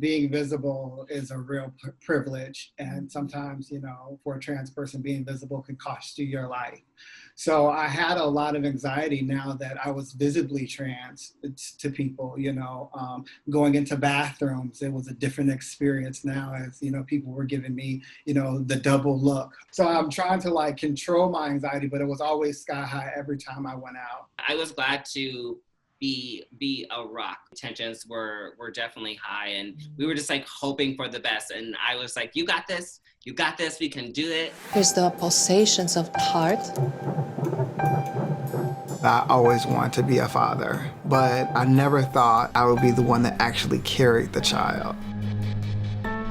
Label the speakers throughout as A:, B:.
A: Being visible is a real privilege. And sometimes, for a trans person, being visible can cost you your life. So I had a lot of anxiety now that I was visibly trans to people, going into bathrooms. It was a different experience now as, people were giving me, the double look. So I'm trying to control my anxiety, but it was always sky high every time I went out.
B: I was glad to be a rock. Tensions were definitely high, and we were just hoping for the best. And I was like, you got this, we can do it.
C: There's the pulsations of the heart.
D: I always wanted to be a father, but I never thought I would be the one that actually carried the child.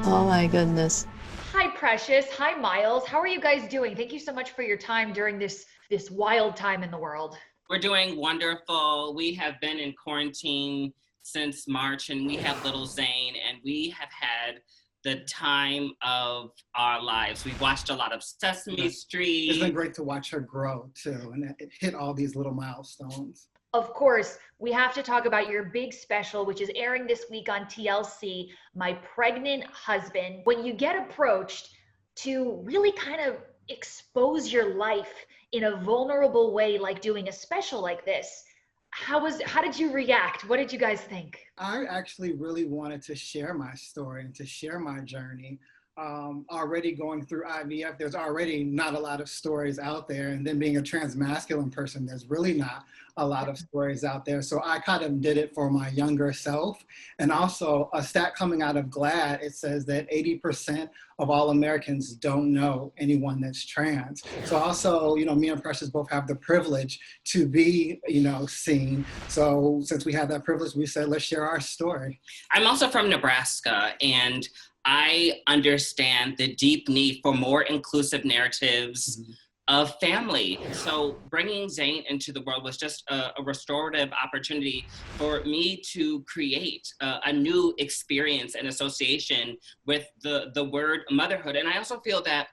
C: Oh my goodness.
E: Hi, Precious. Hi, Myles. How are you guys doing? Thank you so much for your time during this wild time in the world.
B: We're doing wonderful. We have been in quarantine since March, and we have little Zayn, and we have had the time of our lives. We've watched a lot of Sesame Street.
A: It's been great to watch her grow too, and hit all these little milestones.
E: Of course, we have to talk about your big special, which is airing this week on TLC, My Pregnant Husband. When you get approached to really kind of expose your life in a vulnerable way, like doing a special like this, how did you react? What did you guys think?
A: I actually really wanted to share my story and to share my journey. Already going through IVF, there's already not a lot of stories out there. And then being a trans masculine person, there's really not a lot of stories out there. So I kind of did it for my younger self. And also a stat coming out of GLAAD, it says that 80% of all Americans don't know anyone that's trans. So also, me and Precious both have the privilege to be, seen. So since we have that privilege, we said, let's share our story.
B: I'm also from Nebraska, and I understand the deep need for more inclusive narratives of family. So bringing Zayn into the world was just a restorative opportunity for me to create a new experience and association with the word motherhood. And I also feel that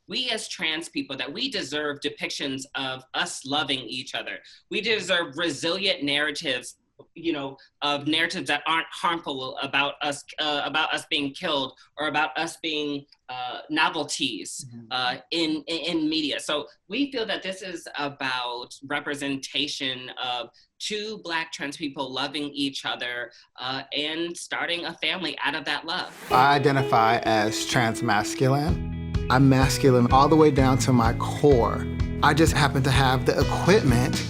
B: we as trans people, that we deserve depictions of us loving each other. We deserve resilient narratives, of narratives that aren't harmful about us being killed or about us being novelties in media. So we feel that this is about representation of two Black trans people loving each other and starting a family out of that love.
D: I identify as trans masculine. I'm masculine all the way down to my core. I just happen to have the equipment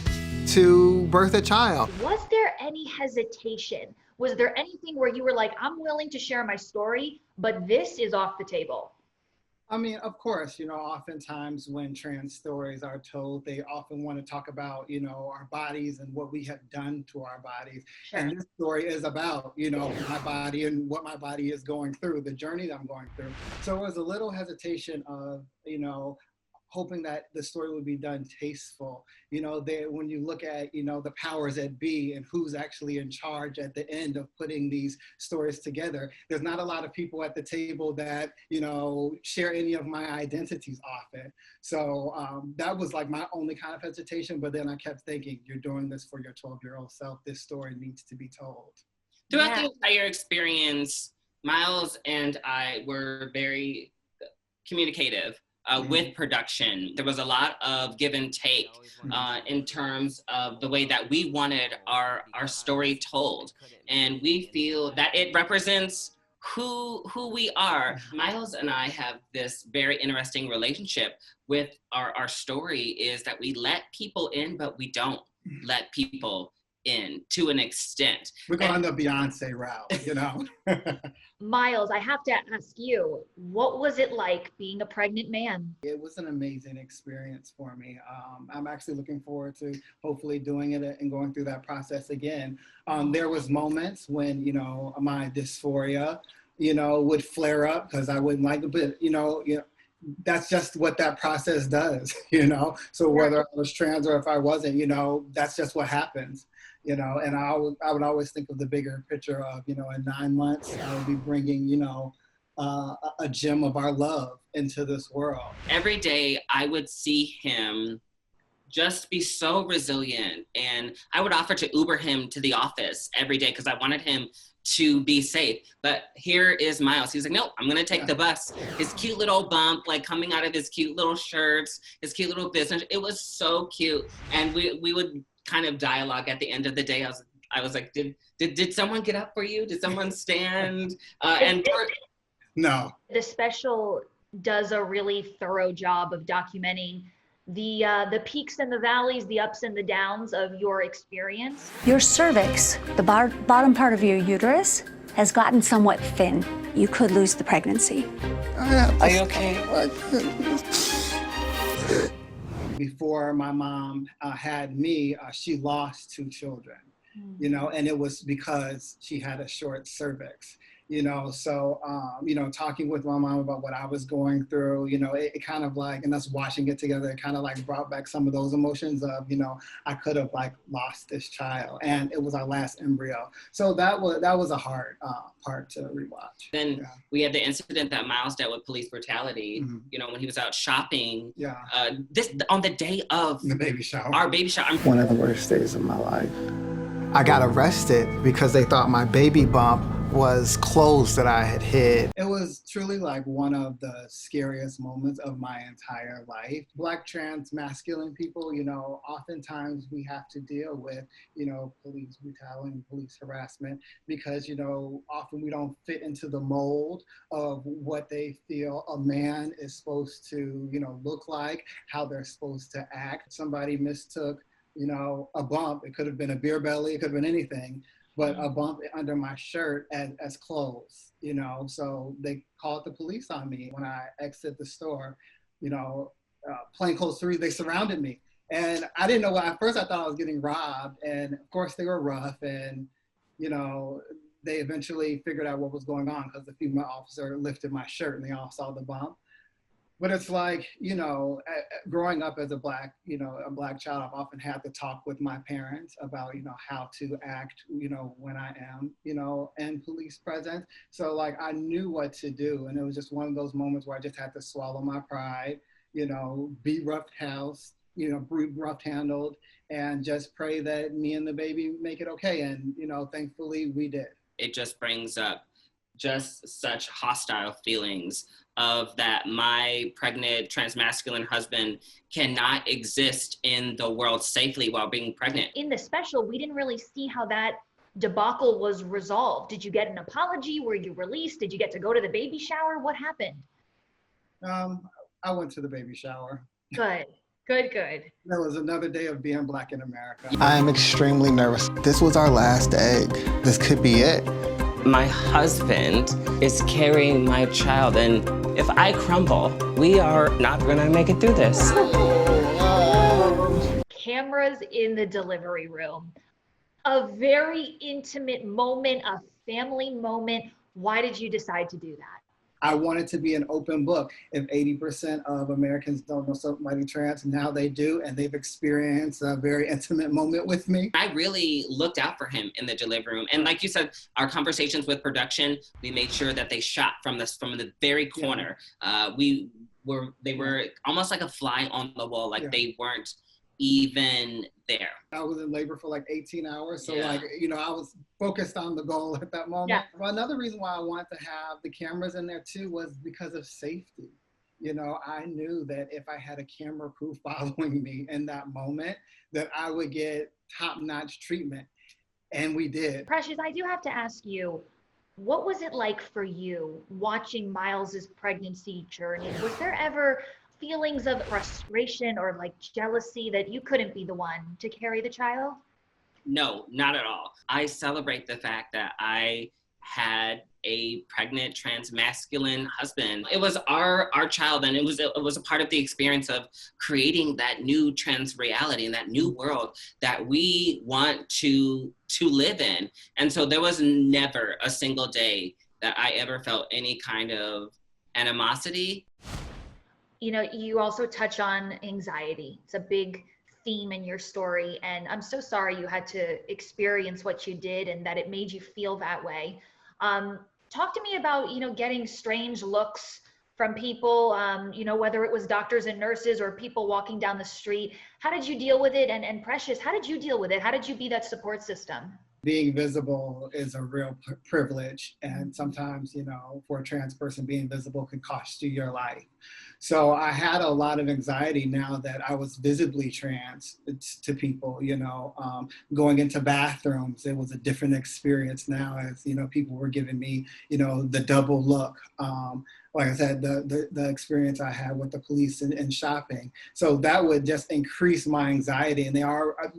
D: to birth a child.
E: Was there any hesitation? Was there anything where you were like, I'm willing to share my story, but this is off the table?
A: I mean, of course, oftentimes when trans stories are told, they often want to talk about, our bodies and what we have done to our bodies. Sure. And this story is about, my body and what my body is going through, the journey that I'm going through. So it was a little hesitation of, hoping that the story would be done tasteful. When you look at, the powers that be and who's actually in charge at the end of putting these stories together, there's not a lot of people at the table that, share any of my identities often. So that was my only kind of hesitation. But then I kept thinking, you're doing this for your 12-year-old self. This story needs to be told.
B: Throughout the entire experience, Myles and I were very communicative. With production. There was a lot of give and take in terms of the way that we wanted our story told. And we feel that it represents who we are. Myles and I have this very interesting relationship with our story, is that we let people in, but we don't let people in to an extent.
A: We're going the Beyonce route,
E: Myles, I have to ask you, what was it like being a pregnant man?
A: It was an amazing experience for me. I'm actually looking forward to hopefully doing it and going through that process again. There was moments when, my dysphoria, would flare up because I wouldn't like it, but, that's just what that process does, So whether I was trans or if I wasn't, that's just what happens. And I would always think of the bigger picture of, in 9 months, I would be bringing, a gem of our love into this world.
B: Every day I would see him just be so resilient. And I would offer to Uber him to the office every day because I wanted him to be safe. But here is Myles. He's like, no, I'm gonna take the bus. His cute little bump, like coming out of his cute little shirts, his cute little business. It was so cute. And we would kind of dialogue at the end of the day. I was like, did someone get up for you? Did someone stand?
A: No.
E: The special does a really thorough job of documenting the peaks and the valleys, the ups and the downs of your experience.
F: Your cervix, the bottom part of your uterus, has gotten somewhat thin. You could lose the pregnancy.
B: Are you okay?
A: Before my mom had me, she lost 2 children, you know, and it was because she had a short cervix. You know, so, you know, talking with my mom about what I was going through, you know, it kind of like, and us watching it together, it kind of like brought back some of those emotions of, you know, I could have like lost this child, and it was our last embryo. So that was a hard part to rewatch.
B: Then we had the incident that Myles dealt with police brutality, you know, when he was out shopping. This on the day of
A: the baby shower.
B: Our baby shower.
G: One of the worst days of my life.
D: I got arrested because they thought my baby bump was clothes that I had hid.
A: It was truly like one of the scariest moments of my entire life. Black trans masculine people, you know, oftentimes we have to deal with, you know, police brutality and police harassment because, you know, often we don't fit into the mold of what they feel a man is supposed to, you know, look like, how they're supposed to act. Somebody mistook, you know, a bump. It could have been a beer belly, it could have been anything, but a bump under my shirt as clothes, you know. So they called the police on me when I exited the store, you know, plainclothes 3, they surrounded me. And I didn't know what, at first I thought I was getting robbed. And of course they were rough, and, you know, they eventually figured out what was going on because the female officer lifted my shirt and they all saw the bump. But it's like, you know, growing up as a black child, I've often had to talk with my parents about, you know, how to act, you know, when I am, you know, in police presence. So like, I knew what to do. And it was just one of those moments where I just had to swallow my pride, you know, be rough-housed, you know, rough-handled, and just pray that me and the baby make it okay. And, you know, thankfully we did.
B: It just brings up just such hostile feelings of that my pregnant transmasculine husband cannot exist in the world safely while being pregnant.
E: In the special, we didn't really see how that debacle was resolved. Did you get an apology? Were you released? Did you get to go to the baby shower? What happened?
A: I went to the baby shower.
E: Good.
A: There was another day of being Black in America.
D: I am extremely nervous. This was our last egg. This could be it.
B: My husband is carrying my child, and if I crumble, we are not gonna make it through this.
E: Cameras in the delivery room. A very intimate moment, a family moment. Why did you decide to do that?
A: I wanted to be an open book. If 80% of Americans don't know somebody trans, now they do, and they've experienced a very intimate moment with me.
B: I really looked out for him in the delivery room. And like you said, our conversations with production, we made sure that they shot from the very corner. They were almost like a fly on the wall, like they weren't even there.
A: I was in labor for like 18 hours. So like, you know, I was focused on the goal at that moment. Well, another reason why I wanted to have the cameras in there too was because of safety. You know, I knew that if I had a camera crew following me in that moment, that I would get top-notch treatment. And we did.
E: Precious, I do have to ask you, what was it like for you watching Myles's pregnancy journey? Was there ever feelings of frustration or like jealousy that you couldn't be the one to carry the child?
B: No, not at all. I celebrate the fact that I had a pregnant transmasculine husband. It was our child, and it was a part of the experience of creating that new trans reality and that new world that we want to live in. And so there was never a single day that I ever felt any kind of animosity.
E: You know, you also touch on anxiety. It's a big theme in your story, and I'm so sorry you had to experience what you did and that it made you feel that way. Talk to me about, you know, getting strange looks from people, whether it was doctors and nurses or people walking down the street. How did you deal with it? And Precious, how did you deal with it? How did you be that support system?
A: Being visible is a real privilege. And sometimes, for a trans person, being visible can cost you your life. So I had a lot of anxiety now that I was visibly trans to people, going into bathrooms. It was a different experience now as, people were giving me, the double look. Like I said, the experience I had with the police and shopping. So that would just increase my anxiety. And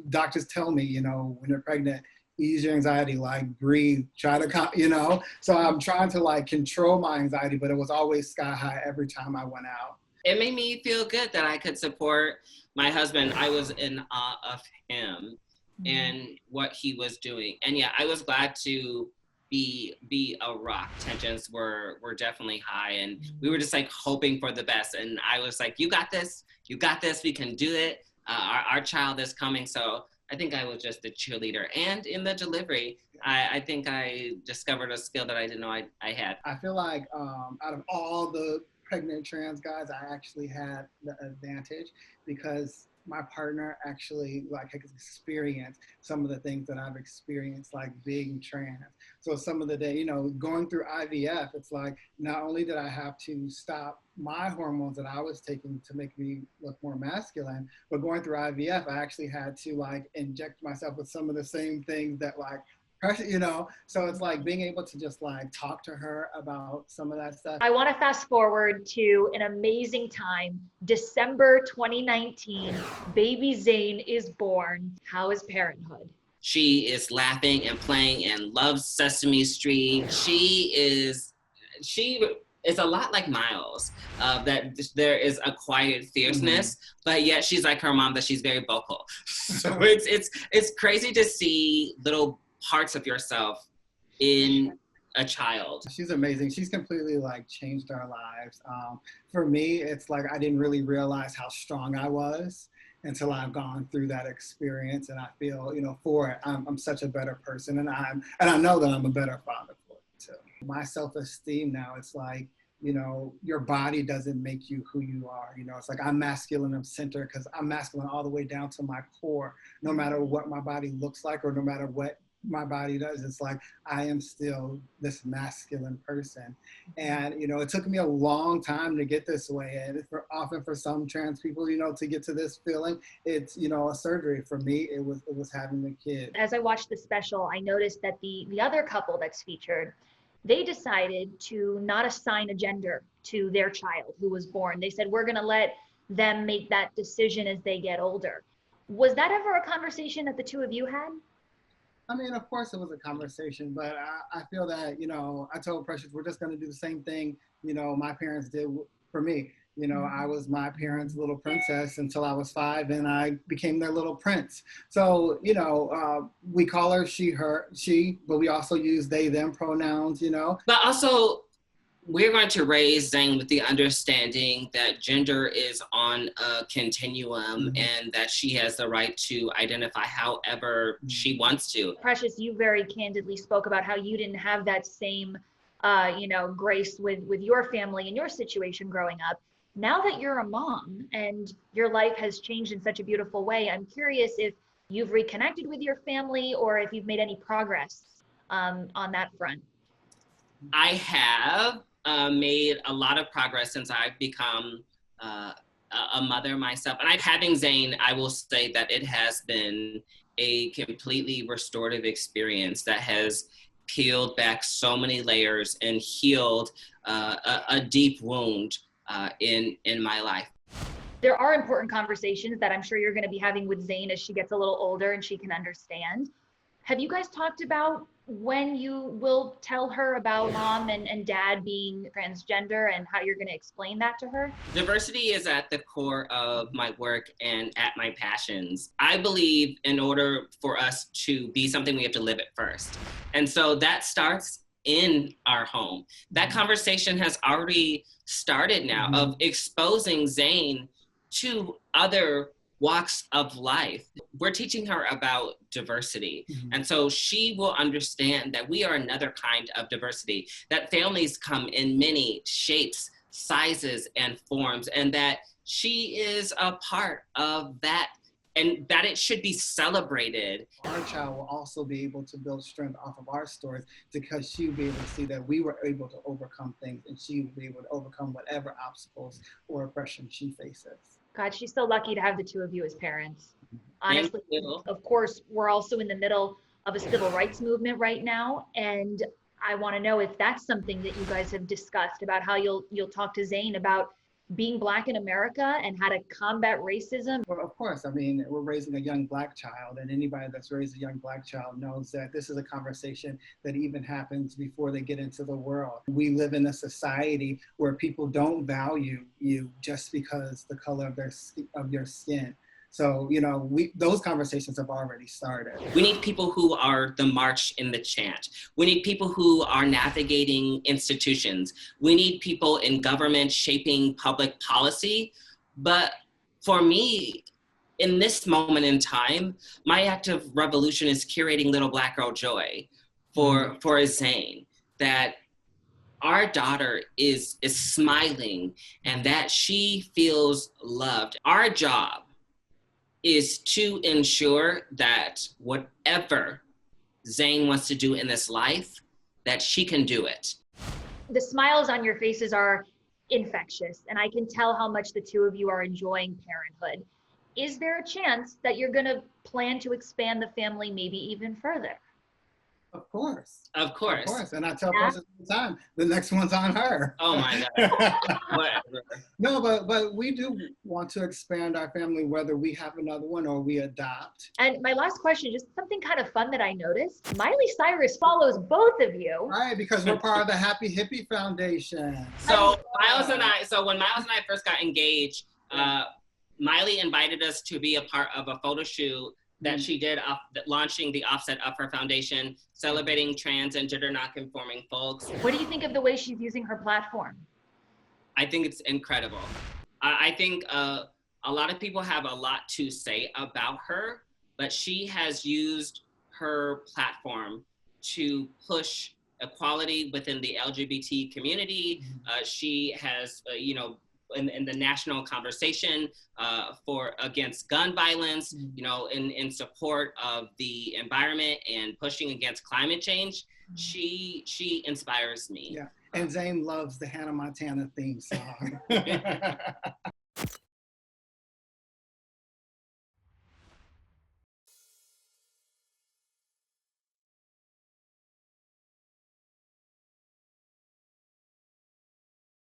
A: doctors tell me, when you're pregnant, ease your anxiety, like breathe, try to, so I'm trying to like control my anxiety, but it was always sky high every time I went out.
B: It made me feel good that I could support my husband. I was in awe of him and what he was doing. And yeah, I was glad to be a rock. Tensions were definitely high, and we were just like hoping for the best. And I was like, you got this, we can do it. Our child is coming. So I think I was just a cheerleader. And in the delivery, I think I discovered a skill that I didn't know I had.
A: I feel like out of all the pregnant trans guys, I actually had the advantage because my partner actually has experienced some of the things that I've experienced, like being trans. So some of the day, going through IVF, it's like, not only did I have to stop my hormones that I was taking to make me look more masculine, but going through IVF, I actually had to inject myself with some of the same things that so it's like being able to just talk to her about some of that stuff.
E: I want to fast forward to an amazing time, December 2019, baby Zayn is born. How is parenthood?
B: She is laughing and playing and loves Sesame Street. She is a lot like Myles, that there is a quiet fierceness, but yet she's like her mom, that she's very vocal. So it's crazy to see little parts of yourself in a child.
A: She's amazing. She's completely changed our lives. For me, it's like I didn't really realize how strong I was until I've gone through that experience, and I feel, for it, I'm such a better person, and I know that I'm a better father for it too. My self-esteem now, it's like, your body doesn't make you who you are. It's like I'm masculine of center because I'm masculine all the way down to my core. No matter what my body looks like or no matter what my body does, it's like I am still this masculine person. And it took me a long time to get this way, and often for some trans people, to get to this feeling, it's a surgery. For me, it was having the kid.
E: As I watched the special, I noticed that the other couple that's featured, they decided to not assign a gender to their child who was born. They said, we're going to let them make that decision as they get older. Was that ever a conversation that the two of you had?
A: I mean, of course it was a conversation, but I feel that, I told Precious, we're just going to do the same thing, my parents did for me. I was my parents' little princess until I was 5, and I became their little prince. So, we call her she, her, she, but we also use they, them pronouns,
B: But also, we're going to raise Zayn with the understanding that gender is on a continuum and that she has the right to identify however she wants to.
E: Precious, you very candidly spoke about how you didn't have that same, grace with your family and your situation growing up. Now that you're a mom and your life has changed in such a beautiful way, I'm curious if you've reconnected with your family or if you've made any progress on that front.
B: I have made a lot of progress since I've become a mother myself. And having Zayn, I will say that it has been a completely restorative experience that has peeled back so many layers and healed a deep wound in my life.
E: There are important conversations that I'm sure you're going to be having with Zayn as she gets a little older and she can understand. Have you guys talked about when you will tell her about mom and dad being transgender and how you're going to explain that to her?
B: Diversity is at the core of my work and at my passions. I believe in order for us to be something, we have to live it first. And so that starts in our home. That conversation has already started now of exposing Zayn to other walks of life. We're teaching her about diversity. And so she will understand that we are another kind of diversity, that families come in many shapes, sizes and forms, and that she is a part of that, and that it should be celebrated.
A: Our child will also be able to build strength off of our stories because she'll be able to see that we were able to overcome things, and she will be able to overcome whatever obstacles or oppression she faces.
E: God, she's so lucky to have the two of you as parents. Honestly, of course, we're also in the middle of a civil rights movement right now, and I want to know if that's something that you guys have discussed about how you'll talk to Zayn about being Black in America and how to combat racism.
A: Well, of course, I mean, we're raising a young Black child, and anybody that's raised a young Black child knows that this is a conversation that even happens before they get into the world. We live in a society where people don't value you just because the color of your skin. So, you know, those conversations have already started.
B: We need people who are the march in the chant. We need people who are navigating institutions. We need people in government shaping public policy. But for me, in this moment in time, my act of revolution is curating Little Black Girl Joy for Zayn, that our daughter is smiling and that she feels loved. Our job is to ensure that whatever Zayn wants to do in this life, that she can do it.
E: The smiles on your faces are infectious, and I can tell how much the two of you are enjoying parenthood. Is there a chance that you're gonna plan to expand the family maybe even further?
A: Of course.
B: Of course.
A: Of course. And I tell Precious all the time, the next one's on her.
B: Oh my God. Whatever.
A: No, but we do want to expand our family, whether we have another one or we adopt.
E: And my last question, just something kind of fun that I noticed. Miley Cyrus follows both of you.
A: Right, because we're part of the Happy Hippie Foundation.
B: So when Myles and I first got engaged, Miley invited us to be a part of a photo shoot that she did launching the offset of her foundation, celebrating trans and gender nonconforming folks.
E: What do you think of the way she's using her platform?
B: I think it's incredible. I think a lot of people have a lot to say about her, but she has used her platform to push equality within the LGBT community. She has, in the national conversation against gun violence, in support of the environment and pushing against climate change. She inspires me.
A: Yeah, and Zayn loves the Hannah Montana theme song.